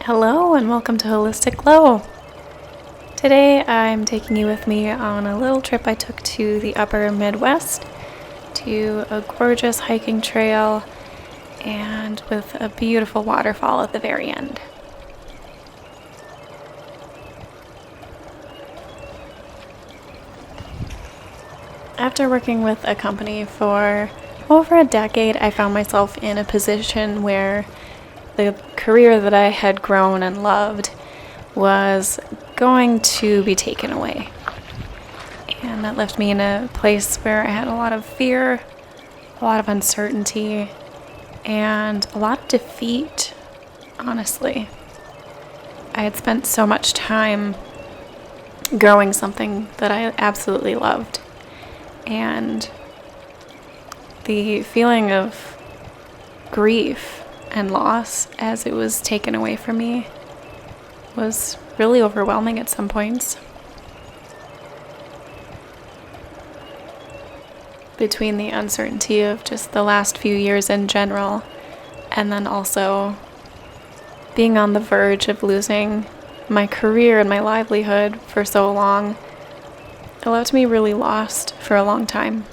Hello and welcome to Holistic Glow. Today I'm taking you with me on a little trip I took to the upper Midwest to a gorgeous hiking trail and with a beautiful waterfall at the very end. After working with a company for over a decade, I found myself in a position where the career that I had grown and loved was going to be taken away. And that left me in a place where I had a lot of fear, a lot of uncertainty, and a lot of defeat, honestly. I had spent so much time growing something that I absolutely loved. And the feeling of grief and loss as it was taken away from me was really overwhelming at some points. Between the uncertainty of just the last few years in general, and then also being on the verge of losing my career and my livelihood for so long, it left me really lost for a long time.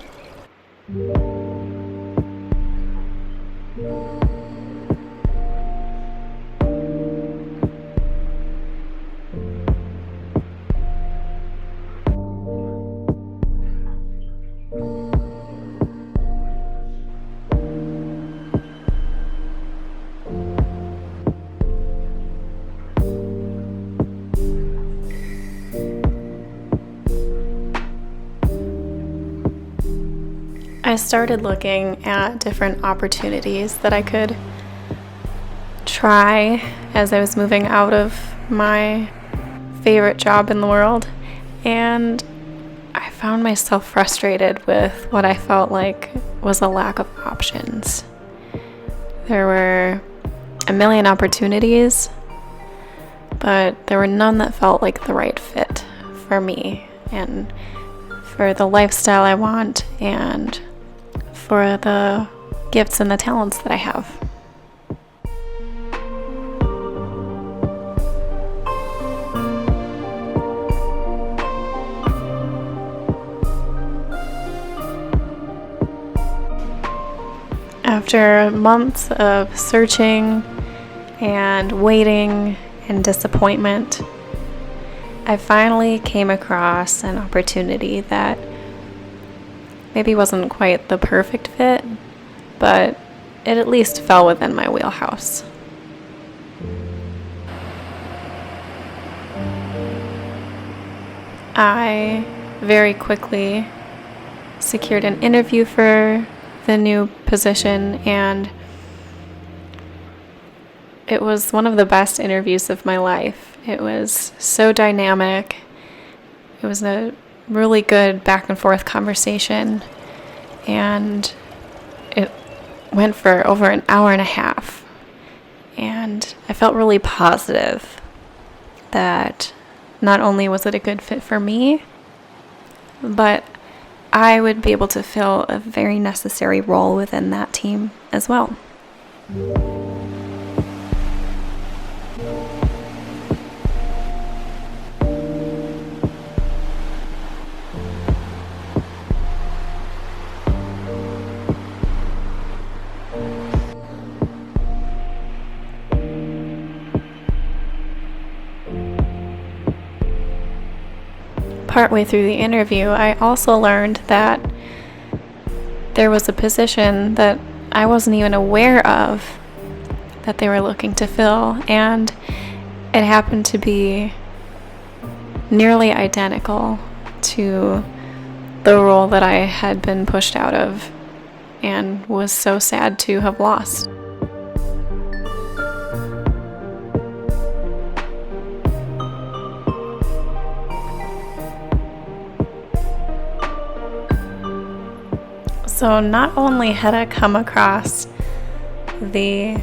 I started looking at different opportunities that I could try as I was moving out of my favorite job in the world, and I found myself frustrated with what I felt like was a lack of options. There were a million opportunities, but there were none that felt like the right fit for me and for the lifestyle I want and for the gifts and the talents that I have. After months of searching and waiting and disappointment, I finally came across an opportunity that maybe wasn't quite the perfect fit, but it at least fell within my wheelhouse. I very quickly secured an interview for the new position, and it was one of the best interviews of my life. It was so dynamic. It was a really good back and forth conversation, and it went for over an hour and a half, and I felt really positive that not only was it a good fit for me, but I would be able to fill a very necessary role within that team as well. Partway through the interview, I also learned that there was a position that I wasn't even aware of that they were looking to fill, and it happened to be nearly identical to the role that I had been pushed out of and was so sad to have lost. So not only had I come across the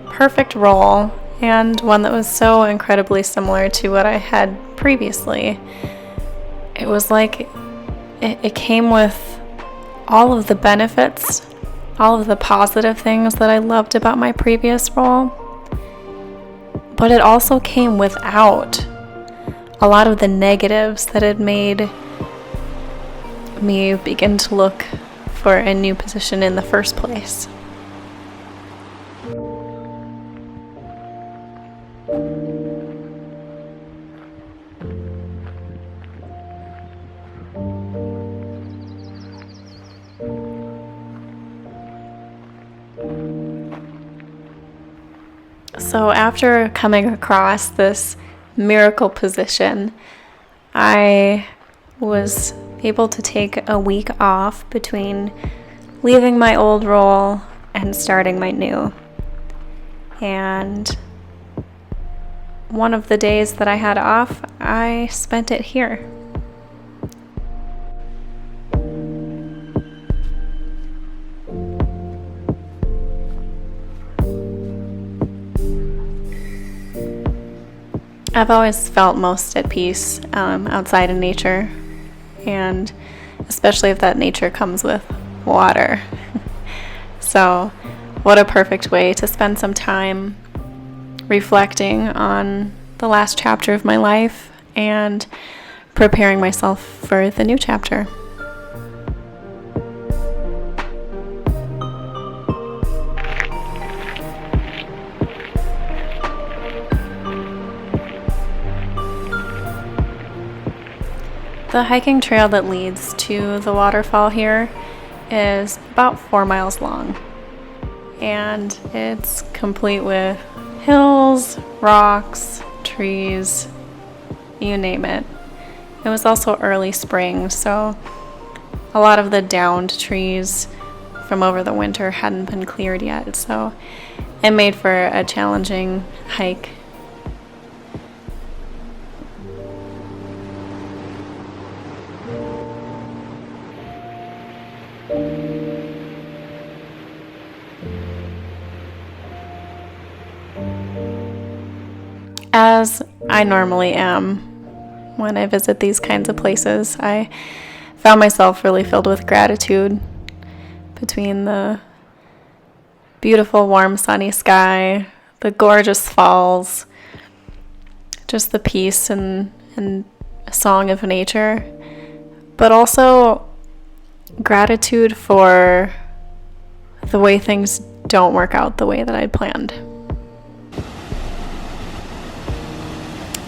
perfect role and one that was so incredibly similar to what I had previously, it was like it came with all of the benefits, all of the positive things that I loved about my previous role, but it also came without a lot of the negatives that had made me begin to look for a new position in the first place. So after coming across this miracle position, I was able to take a week off between leaving my old role and starting my new. And one of the days that I had off, I spent it here. I've always felt most at peace outside in nature, and especially if that nature comes with water. So, what a perfect way to spend some time reflecting on the last chapter of my life and preparing myself for the new chapter. The hiking trail that leads to the waterfall here is about 4 miles long, and it's complete with hills, rocks, trees, you name it. It was also early spring, so a lot of the downed trees from over the winter hadn't been cleared yet, so it made for a challenging hike. As I normally am when I visit these kinds of places, I found myself really filled with gratitude between the beautiful, warm, sunny sky, the gorgeous falls, just the peace and song of nature, but also gratitude for the way things don't work out the way that I'd planned.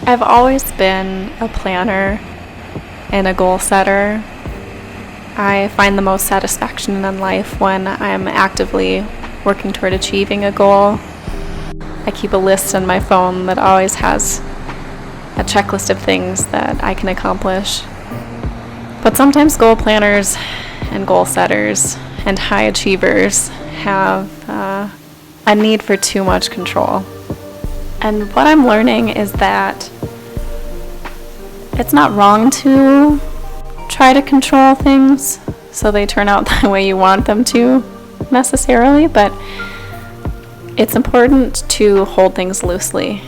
I've always been a planner and a goal setter. I find the most satisfaction in life when I'm actively working toward achieving a goal. I keep a list on my phone that always has a checklist of things that I can accomplish. But sometimes goal planners and goal setters and high achievers have a need for too much control. And what I'm learning is that it's not wrong to try to control things so they turn out the way you want them to necessarily, but it's important to hold things loosely,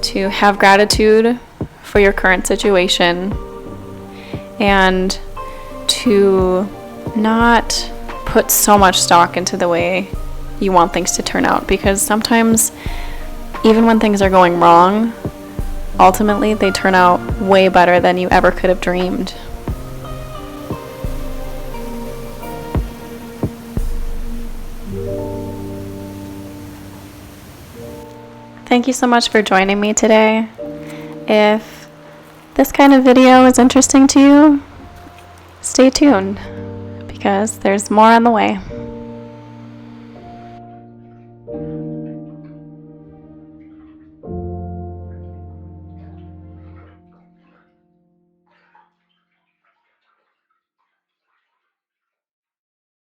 to have gratitude for your current situation, and to not put so much stock into the way you want things to turn out, because sometimes even when things are going wrong, ultimately they turn out way better than you ever could have dreamed. Thank you so much for joining me today. If this kind of video is interesting to you, stay tuned because there's more on the way.